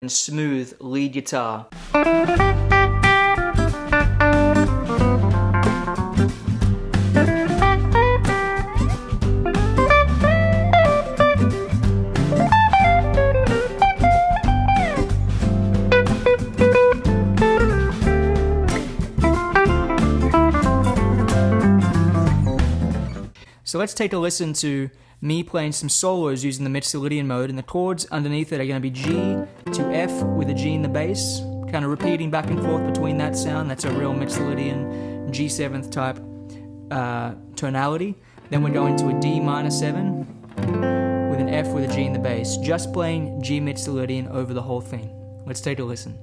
and smooth lead guitar. So let's take a listen to me playing some solos using the Mixolydian mode, and the chords underneath it are going to be G to F with a G in the bass, kind of repeating back and forth between that sound. That's a real Mixolydian G7th type tonality. Then we're going to a D minor 7 with an F with a G in the bass, just playing G Mixolydian over the whole thing. Let's take a listen.